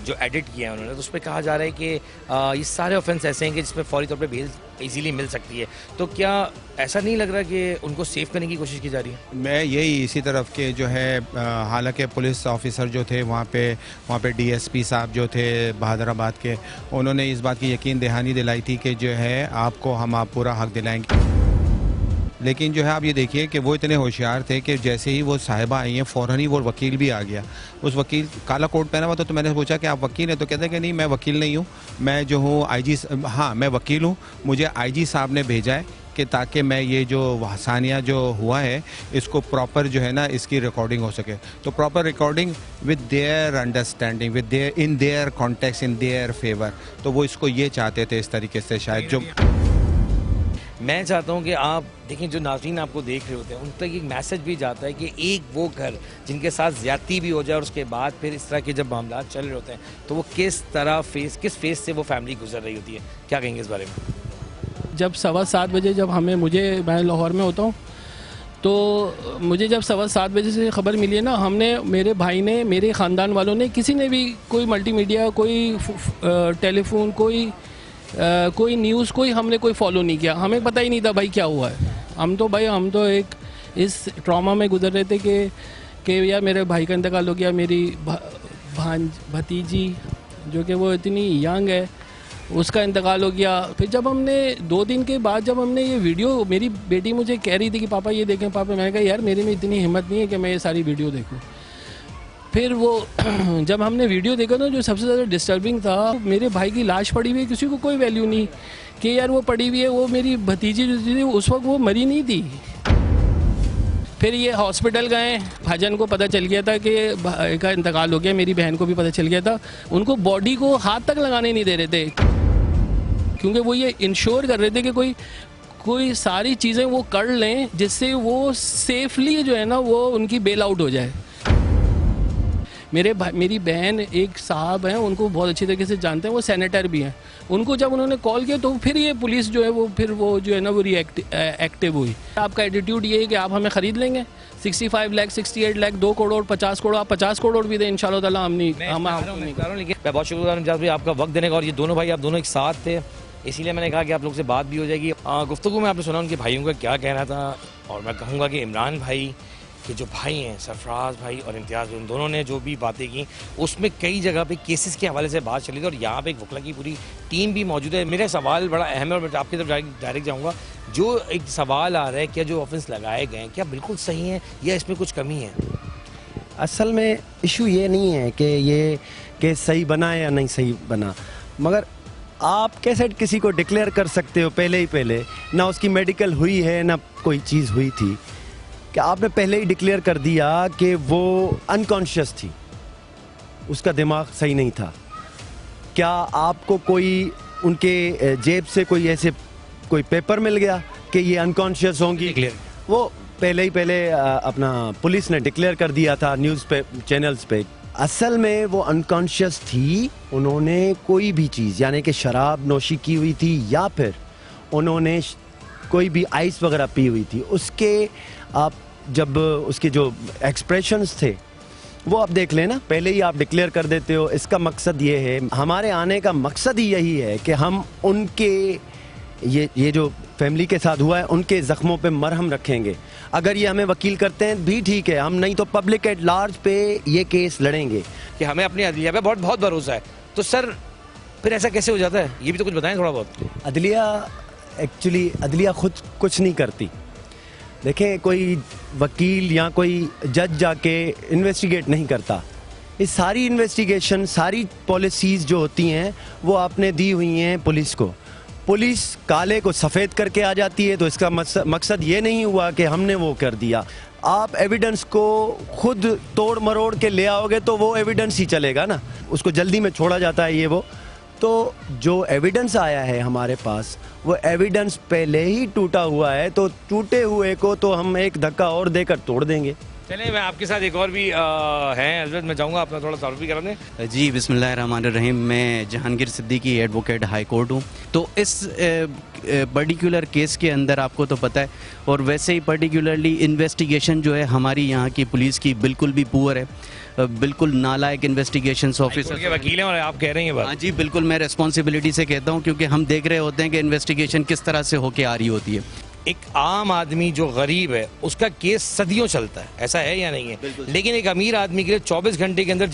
जो एडिट किया है उन्होंने, तो उस पर कहा जा रहा है कि ये सारे ऑफेंस ऐसे हैं कि जिसमें फौरी तौर पे बेल इजीली मिल सकती है। तो क्या ऐसा नहीं लग रहा कि उनको सेव करने की कोशिश की जा रही है? मैं यही इसी तरफ के जो है, हालांकि पुलिस ऑफिसर जो थे वहाँ पे DSP साहब जो थे बहादुराबाद के, उन्होंने इस बात की यकीन दहानी दिलाई थी कि जो है आपको हम पूरा हक दिलाएंगे। लेकिन जो है आप ये देखिए कि वो इतने होशियार थे कि जैसे ही वो साहिबा आई हैं फ़ौरन ही वो वकील भी आ गया। उस वकील काला कोट पहना हुआ था, तो मैंने पूछा कि आप वकील हैं? तो कहते हैं कि नहीं मैं वकील नहीं हूँ, मैं जो हूँ IG, हाँ मैं वकील हूँ, मुझे IG साहब ने भेजा है कि ताकि मैं ये जो हसानिया जो हुआ है इसको प्रॉपर जो है ना इसकी रिकॉर्डिंग हो सके। तो proper recording with their understanding, with their in their context, in their favour. तो वो इसको ये चाहते थे इस तरीके से शायद। जो मैं चाहता हूं कि आप देखें, जो नाज़रीन आपको देख रहे होते हैं उन तक एक मैसेज भी जाता है कि एक वो घर जिनके साथ ज़्यादती भी हो जाए और उसके बाद फिर इस तरह के जब मामला चल रहे होते हैं तो वो किस फेस से वो फैमिली गुजर रही होती है। क्या कहेंगे इस बारे में? जब 7:15 बजे जब मैं लाहौर में होता हूँ, तो मुझे जब 7:15 बजे से खबर मिली है ना, हमने, मेरे भाई ने, मेरे ख़ानदान वालों ने, किसी ने भी कोई मल्टीमीडिया, कोई टेलीफोन, कोई न्यूज़, हमने कोई फॉलो नहीं किया। हमें पता ही नहीं था भाई क्या हुआ है। हम तो एक इस ट्रॉमा में गुजर रहे थे कि यार मेरे भाई का इंतकाल हो गया। मेरी भतीजी जो कि वो इतनी यंग है, उसका इंतकाल हो गया। फिर जब हमने 2 दिन के बाद जब हमने ये वीडियो, मेरी बेटी मुझे कह रही थी कि पापा ये देखें पापा, मैंने कहा यार मेरे में इतनी हिम्मत नहीं है कि मैं ये सारी वीडियो देखूं। फिर वो जब हमने वीडियो देखा तो जो सबसे ज़्यादा डिस्टर्बिंग था, मेरे भाई की लाश पड़ी हुई है, किसी को कोई वैल्यू नहीं कि यार वो पड़ी हुई है, वो मेरी भतीजी जो थी उस वक्त वो मरी नहीं थी। फिर ये हॉस्पिटल गए, भाजन को पता चल गया था कि भाई का इंतकाल हो गया, मेरी बहन को भी पता चल गया था। उनको बॉडी को हाथ तक लगाने नहीं दे रहे थे, क्योंकि वो ये इंश्योर कर रहे थे कि कोई सारी चीज़ें वो कर लें जिससे वो सेफली जो है ना वो उनकी बेल आउट हो जाए। मेरी बहन एक साहब हैं, उनको बहुत अच्छी तरीके से जानते हैं, वो सेनेटर भी हैं। उनको जब उन्होंने कॉल किया तो फिर ये पुलिस जो है वो जो है ना वो एक्टिव हुई। आपका एटीट्यूड ये है कि आप हमें ख़रीद लेंगे 65 लाख 68 लाख 2 करोड़ 50 करोड़, आप 50 करोड़ भी दें इंशाल्लाह ताला हम नहीं। लेकिन मैं बहुत शुक्रगुजार इम्तियाज़ भाई आपका वक्त देने का, और ये दोनों भाई आप दोनों एक साथ थे, इसीलिए मैंने कहा कि आप लोग से बात भी हो जाएगी। गुफ्तगू में आपने सुना उनके भाइयों का क्या कहना था, और मैं कहूँगा कि इमरान भाई के जो भाई हैं सरफराज भाई और इम्तियाज़, उन दोनों ने जो भी बातें की उसमें कई जगह पे केसेस के हवाले से बात चली थी, और यहाँ पे एक वकला की पूरी टीम भी मौजूद है। मेरा सवाल बड़ा अहम है और आपकी तरफ डायरेक्ट जाऊँगा। जो एक सवाल आ रहा है, क्या जो ऑफेंस लगाए गए हैं क्या बिल्कुल सही है या इसमें कुछ कमी है? असल में इशू ये नहीं है कि ये केस सही बना है या नहीं सही बना, मगर आप कैसे किसी को डिक्लेयर कर सकते हो पहले ना उसकी मेडिकल हुई है ना कोई चीज़ हुई थी, कि आपने पहले ही डिक्लेयर कर दिया कि वो अनकॉन्शियस थी, उसका दिमाग सही नहीं था। क्या आपको कोई उनके जेब से कोई पेपर मिल गया कि ये अनकॉन्शियस होंगी? वो पहले अपना पुलिस ने डिक्लेयर कर दिया था न्यूज़ पे चैनल्स पे। असल में वो अनकॉन्शियस थी, उन्होंने कोई भी चीज़ यानी कि शराब नोशी की हुई थी या फिर उन्होंने कोई भी आइस वगैरह पी हुई थी। उसके आप जब उसके जो एक्सप्रेशंस थे वो आप देख लेना, पहले ही आप डिक्लेयर कर देते हो। इसका मकसद ये है, हमारे आने का मकसद ही यही है कि हम उनके ये जो फैमिली के साथ हुआ है उनके ज़ख्मों पे मरहम रखेंगे। अगर ये हमें वकील करते हैं भी ठीक है, हम नहीं तो पब्लिक एट लार्ज पे ये केस लड़ेंगे। कि हमें अपनी अदलिया पे बहुत बहुत भरोसा है, तो सर फिर ऐसा कैसे हो जाता है, ये भी तो कुछ बताएं थोड़ा बहुत। अदलिया खुद कुछ नहीं करती। देखें, कोई वकील या कोई जज जाके इन्वेस्टिगेट नहीं करता। इस सारी इन्वेस्टिगेशन, सारी पॉलिसीज़ जो होती हैं वो आपने दी हुई हैं पुलिस को। पुलिस काले को सफ़ेद करके आ जाती है, तो इसका मकसद ये नहीं हुआ कि हमने वो कर दिया। आप एविडेंस को खुद तोड़ मरोड़ के ले आओगे तो वो एविडेंस ही चलेगा ना, उसको जल्दी में छोड़ा जाता है ये वो। तो जो एविडेंस आया है हमारे पास वो एविडेंस पहले ही टूटा हुआ है, तो टूटे हुए को तो हम एक धक्का और देकर तोड़ देंगे। चलिए, मैं आपके साथ एक और भी हैं हजरत, मैं चाहूँगा अपना थोड़ा तारुफ भी करा दें। जी बिस्मिल्लाहिर्रहमानिर्रहीम, मैं Jahangir Siddiqui advocate high court हूँ। तो इस पर्टिकुलर केस के अंदर आपको तो पता है, और वैसे ही पर्टिकुलरली इन्वेस्टिगेशन जो है हमारी यहाँ की पुलिस की बिल्कुल भी पुअर है, बिल्कुल नालायक इन्वेस्टिगेशन ऑफिसर के वकील हैं और आप कह रहे हैं ये बात। हाँ जी बिल्कुल, मैं रिस्पॉन्सिबिलिटी से कहता हूँ, क्योंकि हम देख रहे होते हैं कि इन्वेस्टिगेशन किस तरह से होके आ रही होती है। एक आम आदमी जो गरीब है उसका केस सदियों चलता है, ऐसा है या नहीं है? लेकिन एक अमीर आदमी के लिए 24 घंटे के अंदर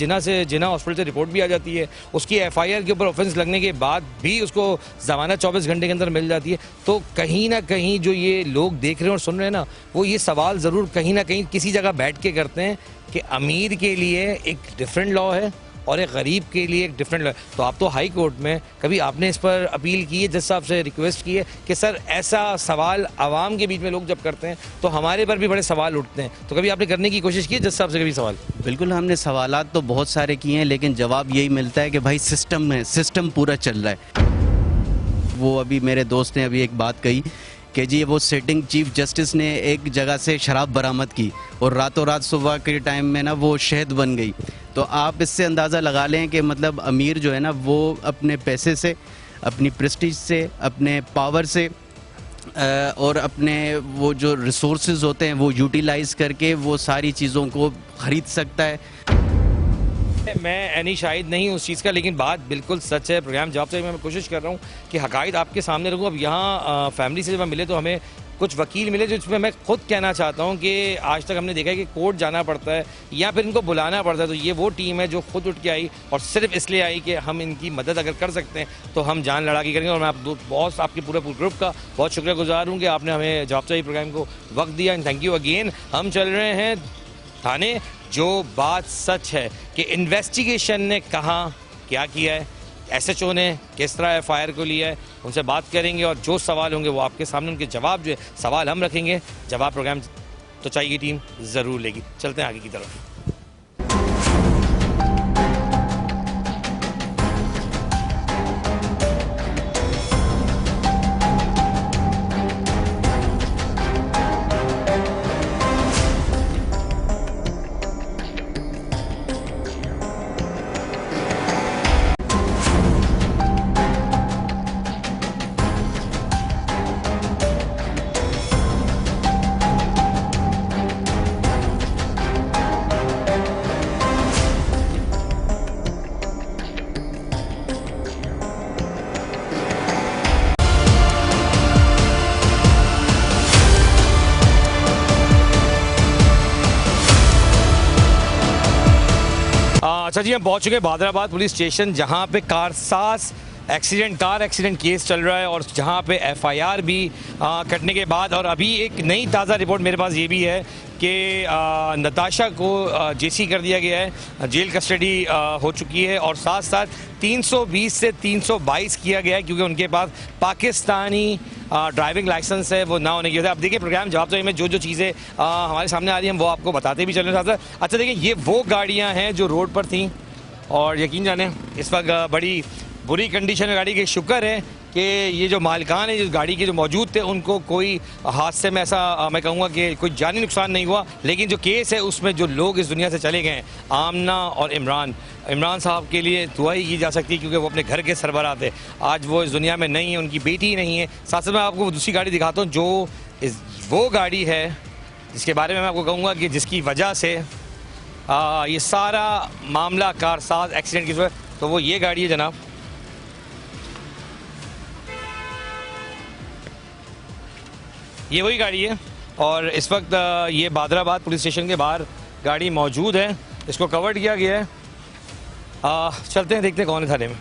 जिना हॉस्पिटल से रिपोर्ट भी आ जाती है, उसकी FIR के ऊपर ऑफेंस लगने के बाद भी उसको जमानत 24 घंटे के अंदर मिल जाती है। तो कहीं ना कहीं जो ये लोग देख रहे हैं और सुन रहे हैं ना, वो ये सवाल ज़रूर कहीं ना कहीं किसी जगह बैठ के करते हैं कि अमीर के लिए एक डिफरेंट लॉ है और एक गरीब के लिए एक डिफरेंट लॉ। तो आप तो हाई कोर्ट में कभी आपने इस पर अपील की है, जज साहब से रिक्वेस्ट की है कि सर ऐसा सवाल आवाम के बीच में लोग जब करते हैं तो हमारे पर भी बड़े सवाल उठते हैं, तो कभी आपने करने की कोशिश की है जज साहब से कभी सवाल? बिल्कुल, हमने सवालात तो बहुत सारे किए हैं, लेकिन जवाब यही मिलता है कि भाई सिस्टम पूरा चल रहा है। वो अभी मेरे दोस्त ने अभी एक बात कही कि जी वो सिटिंग चीफ जस्टिस ने एक जगह से शराब बरामद की और रातों रात सुबह के टाइम में ना वो शहद बन गई। तो आप इससे अंदाज़ा लगा लें कि मतलब अमीर जो है ना वो अपने पैसे से, अपनी प्रेस्टीज से, अपने पावर से और अपने वो जो रिसोर्सेज होते हैं वो यूटिलाइज़ करके वो सारी चीज़ों को ख़रीद सकता है। मैं एनी शाहिद नहीं उस चीज़ का, लेकिन बात बिल्कुल सच है। प्रोग्राम जवाब से मैं कोशिश कर रहा हूँ कि हक़ाइक़ आपके सामने रखूँ। अब यहाँ फैमिली से जब हम मिले तो हमें कुछ वकील मिले जिसमें मैं खुद कहना चाहता हूं कि आज तक हमने देखा है कि कोर्ट जाना पड़ता है या फिर इनको बुलाना पड़ता है, तो ये वो टीम है जो खुद उठ के आई और सिर्फ इसलिए आई कि हम इनकी मदद अगर कर सकते हैं तो हम जान लड़ा के करेंगे। और मैं बहुत आपके पूरे ग्रुप का बहुत शुक्रगुजार हूँ कि आपने हमें जवाब चाहिए प्रोग्राम को वक्त दिया, एंड थैंक यू अगेन। हम चल रहे हैं थाने। जो बात सच है कि इन्वेस्टिगेशन ने कहाँ क्या किया है, SHO ने किस तरह FIR को लिया है, उनसे बात करेंगे और जो सवाल होंगे वो आपके सामने, उनके जवाब जो है सवाल हम रखेंगे, जवाब प्रोग्राम तो चाहिए की टीम ज़रूर लेगी। चलते हैं आगे की तरफ। अच्छा जी, हम पहुंच चुके हैं बादराबाद पुलिस स्टेशन, जहां पे कार एक्सीडेंट केस चल रहा है और जहां पे FIR भी कटने के बाद, और अभी एक नई ताज़ा रिपोर्ट मेरे पास ये भी है कि नताशा को जेसी कर दिया गया है, जेल कस्टडी हो चुकी है और साथ साथ 320 से 322 किया गया है क्योंकि उनके पास पाकिस्तानी ड्राइविंग लाइसेंस है, वो ना होने की वजह। अब देखिए प्रोग्राम जवाब तो में जो चीज़ें हमारे सामने आ रही हैं वो आपको बताते भी चल रहे हैं। अच्छा देखिए, ये वो गाड़ियाँ हैं जो रोड पर थीं और यकीन जाने इस वक्त बड़ी बुरी कंडीशन में गाड़ी की। शुक्र है कि ये जो मालिकान है, जो गाड़ी के जो मौजूद थे, उनको कोई हादसे में ऐसा मैं कहूँगा कि कोई जानी नुकसान नहीं हुआ। लेकिन जो केस है उसमें जो लोग इस दुनिया से चले गए हैं, आमना और इमरान साहब के लिए दुआ ही की जा सकती है क्योंकि वो अपने घर के सरबराह थे। आज वो इस दुनिया में नहीं है, उनकी बेटी ही नहीं है। साथ साथ मैं आपको दूसरी गाड़ी दिखाता हूँ जो वो गाड़ी है जिसके बारे में मैं आपको कहूँगा कि जिसकी वजह से ये सारा मामला कारसाज एक्सीडेंट की वजह, तो वो ये गाड़ी है जनाब। ये वही गाड़ी है और इस वक्त ये बादराबाद पुलिस स्टेशन के बाहर गाड़ी मौजूद है, इसको कवर्ड किया गया है। चलते हैं, देखते हैं कौन है थाने में।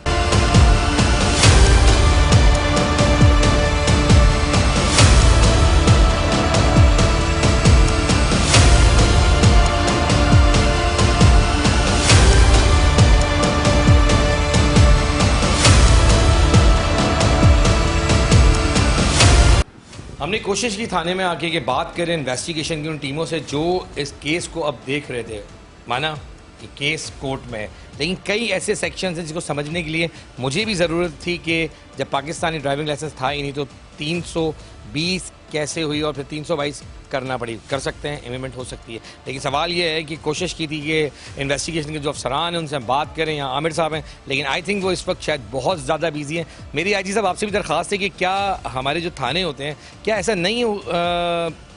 हमने कोशिश की थाने में आके कि बात करें इन्वेस्टिगेशन की उन टीमों से जो इस केस को अब देख रहे थे। माना कि केस कोर्ट में है, लेकिन कई ऐसे सेक्शंस हैं जिसको समझने के लिए मुझे भी ज़रूरत थी कि जब पाकिस्तानी ड्राइविंग लाइसेंस था ही नहीं तो 320 कैसे हुई और फिर 322 करना पड़ी। कर सकते हैं, इम्प्लीमेंट हो सकती है, लेकिन सवाल ये है कि कोशिश की थी कि इन्वेस्टिगेशन के जो अफसरान हैं उनसे हम बात करें, यहाँ आमिर साहब हैं, लेकिन आई थिंक वो इस वक्त शायद बहुत ज़्यादा बिजी हैं। मेरी IG साहब आपसे भी दरख्वास्त है कि क्या हमारे जो थाने होते हैं, क्या ऐसा नहीं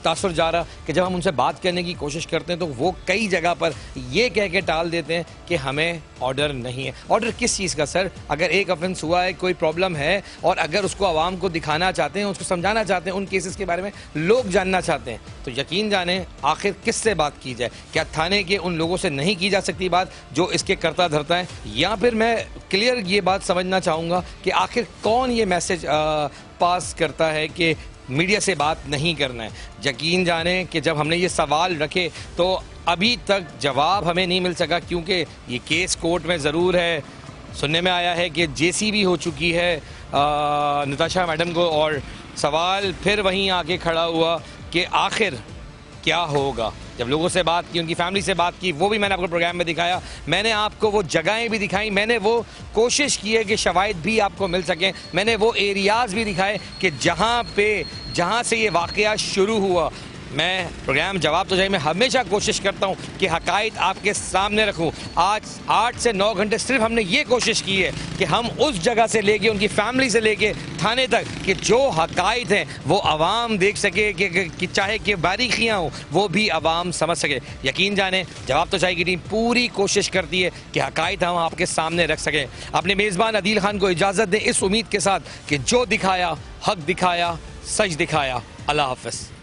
तासुर जा रहा कि जब हम उनसे बात करने की कोशिश करते हैं तो वो कई जगह पर ये कह के टाल देते हैं कि हमें ऑर्डर नहीं है। ऑर्डर किस चीज़ का सर? अगर एक ऑफेंस हुआ है, कोई प्रॉब्लम है और अगर उसको आवाम को दिखाना चाहते हैं, उसको समझाना चाहते हैं, उन केसेस के बारे में लोग जानना चाहते हैं, तो यकीन जाने आखिर किससे बात की जाए? क्या थाने के उन लोगों से नहीं की जा सकती बात जो इसके करता धरता है? या फिर मैं क्लियर ये बात समझना चाहूँगा कि आखिर कौन ये मैसेज पास करता है कि मीडिया से बात नहीं करना है? यकीन जाने कि जब हमने ये सवाल रखे तो अभी तक जवाब हमें नहीं मिल सका क्योंकि ये केस कोर्ट में ज़रूर है। सुनने में आया है कि जेसी भी हो चुकी है नताशा मैडम को, और सवाल फिर वहीं आके खड़ा हुआ कि आखिर क्या होगा। जब लोगों से बात की, उनकी फैमिली से बात की, वो भी मैंने आपको प्रोग्राम में दिखाया, मैंने आपको वो जगहें भी दिखाई, मैंने वो कोशिश की है कि शवाहिद भी आपको मिल सकें, मैंने वो एरियाज़ भी दिखाए कि जहाँ से ये वाक़या शुरू हुआ। मैं प्रोग्राम जवाब तो जाए में हमेशा कोशिश करता हूँ कि हक़ाइक़ आपके सामने रखूँ। आज 8 से 9 घंटे सिर्फ हमने ये कोशिश की है कि हम उस जगह से लेके, उनकी फैमिली से लेके थाने तक, कि जो हक़ाइक़ हैं वो आवाम देख सके, कि चाहे कि बारीकियाँ हों वो भी आवाम समझ सके। यकीन जाने जवाब तो चाहिए की टीम पूरी कोशिश करती है कि हक़ाइक़ हम आपके सामने रख सकें। अपने मेज़बान अदील खान को इजाज़त दें इस उम्मीद के साथ कि जो दिखाया हक़ दिखाया, सच दिखाया। अल्लाह हाफ़िज़।